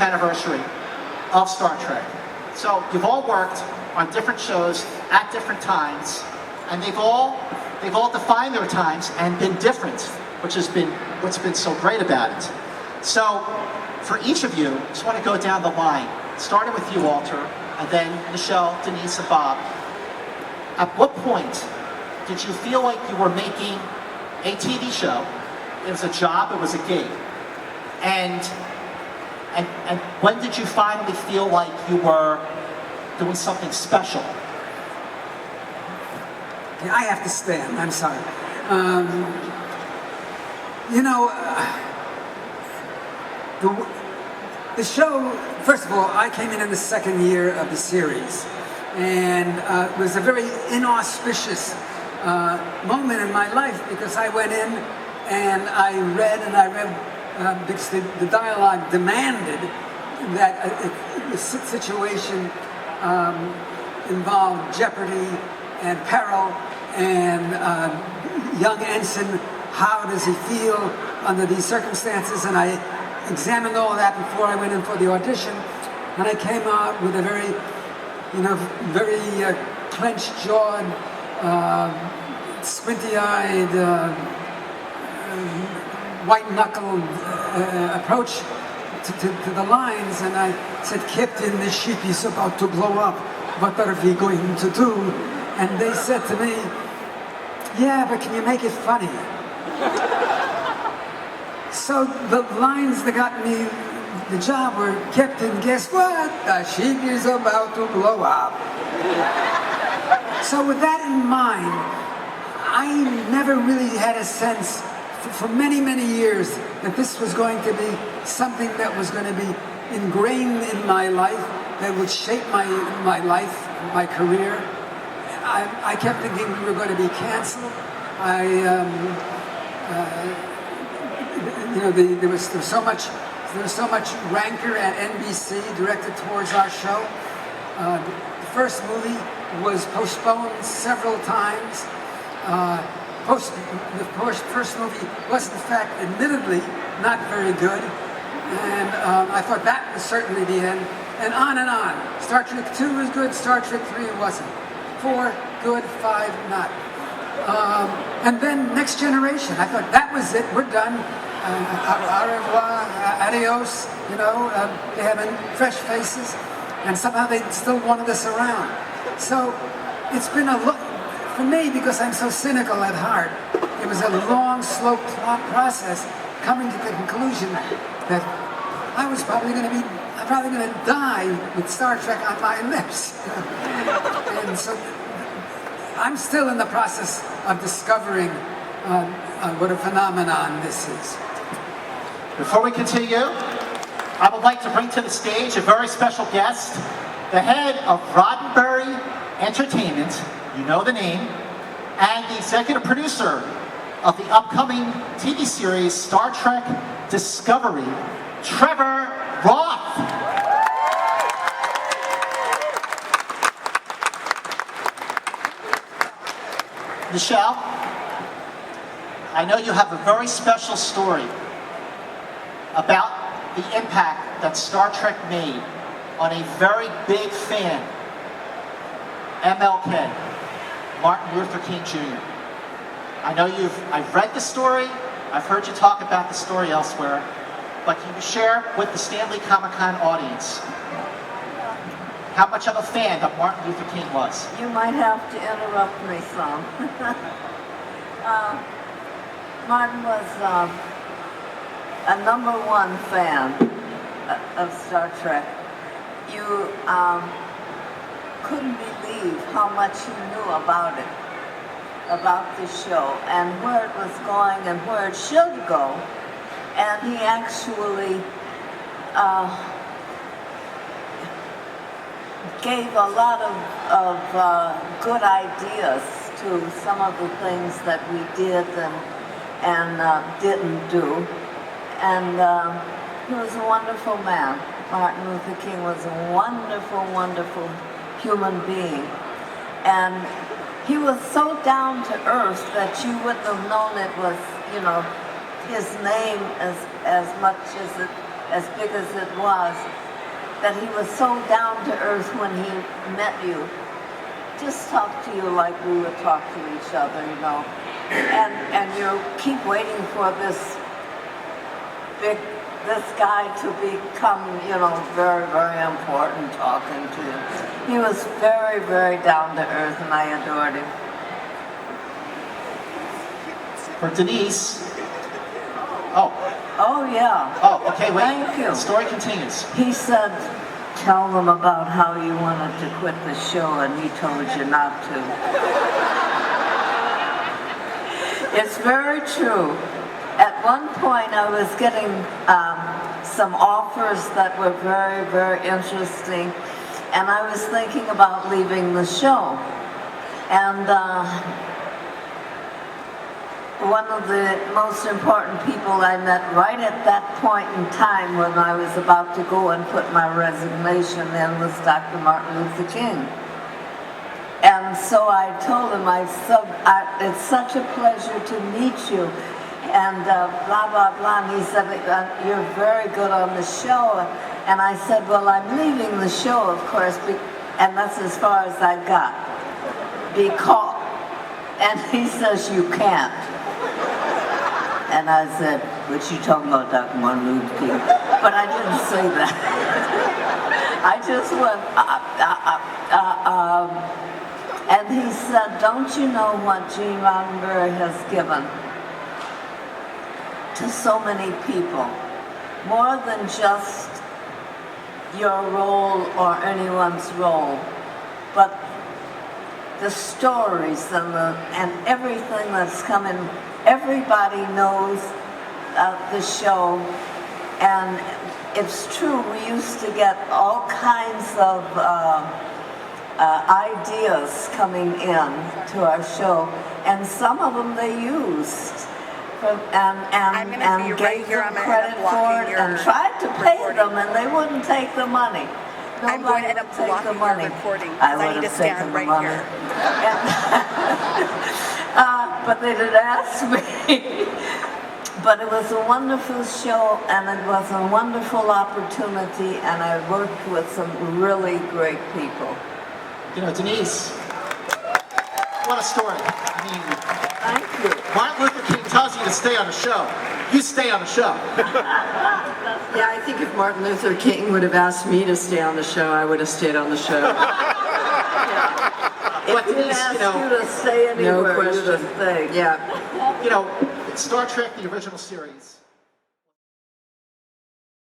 anniversary of Star Trek. So you've all worked on different shows at different times, and they've all defined their times and been different, which has been what's been so great about it. So for each of you, I just want to go down the line, starting with you, Walter, and then Nichelle, Denise, and Bob. At what point did you feel like you were making a TV show? It was a job, it was a gig. And when did you finally feel like you were doing something special? Yeah, I have to stand, I'm sorry. The show, first of all, I came in the second year of the series. And it was a very inauspicious moment in my life because I went in and I read because the dialogue demanded that the situation involved jeopardy and peril and young ensign, how does he feel under these circumstances? And I examined all of that before I went in for the audition, and I came out with a very clenched-jawed, squinty-eyed, white-knuckled approach to the lines, and I said, "Captain, the ship is about to blow up. What are we going to do?" And they said to me, "Yeah, but can you make it funny?" So the lines that got me the job were, "Captain, guess what? The ship is about to blow up." So with that in mind, I never really had a sense for many, many years that this was going to be something that was going to be ingrained in my life, that would shape my life, my career. I kept thinking we were going to be canceled. There was so much rancor at NBC directed towards our show. The first movie was postponed several times. The first movie was, in fact, admittedly not very good. And I thought that was certainly the end. And on and on. Star Trek 2 was good, Star Trek 3 wasn't. 4, good, 5, not. And then Next Generation. I thought that was it, we're done. Au revoir, adios, they having fresh faces, and somehow they still wanted us around. So it's been for me, because I'm so cynical at heart, it was a long, slow process coming to the conclusion that I was probably going to die with Star Trek on my lips. And so I'm still in the process of discovering what a phenomenon this is. Before we continue, I would like to bring to the stage a very special guest, the head of Roddenberry Entertainment, you know the name, and the executive producer of the upcoming TV series Star Trek Discovery, Trevor Roth. Nichelle, I know you have a very special story about the impact that Star Trek made on a very big fan, MLK, Martin Luther King Jr. I know I've read the story, I've heard you talk about the story elsewhere, but can you share with the Stanley Comic-Con audience how much of a fan that Martin Luther King was? You might have to interrupt me some. Martin was a #1 fan of Star Trek. You couldn't believe how much he knew about it, about the show, and where it was going and where it should go. And he actually gave a lot of good ideas to some of the things that we did and didn't do. And he was a wonderful man. Martin Luther King was a wonderful, wonderful human being. And he was so down to earth that you wouldn't have known it was, his name as much as as big as it was, that he was so down to earth when he met you. Just talk to you like we would talk to each other, you know. And you keep waiting for this guy to become, you know, very, very important talking to you. He was very, very down to earth, and I adored him. For Denise. Oh, yeah. Oh, okay, wait. Thank you. The story continues. He said, tell them about how you wanted to quit the show and he told you not to. It's very true. At one point I was getting some offers that were very, very interesting, and I was thinking about leaving the show. And one of the most important people I met right at that point in time when I was about to go and put my resignation in was Dr. Martin Luther King. And so I told him, it's such a pleasure to meet you, and blah, blah, blah. And he said, you're very good on the show. And I said, well, I'm leaving the show, of course, and that's as far as I got. And he says, you can't. And I said, what you talking about, Dr. Martin Luther King? But I didn't say that. I just went, and he said, don't you know what Gene Roddenberry has given to so many people? More than just your role or anyone's role, but the stories and everything that's coming. Everybody knows the show, and it's true, we used to get all kinds of ideas coming in to our show, and some of them they used and gave them credit for it and tried to pay them, and they wouldn't take the money. I'm going to end up blocking your recording because I need to stand right here. But they did ask me. But it was a wonderful show, and it was a wonderful opportunity, and I worked with some really great people. You know, Denise, what a story. I mean, thank you. Martin Luther King tells you to stay on the show. You stay on the show. Yeah, I think if Martin Luther King would have asked me to stay on the show, I would have stayed on the show. But He Denise, asked you know, you to stay anywhere, no you question. just stay. Yeah. you know, Star Trek, the original series,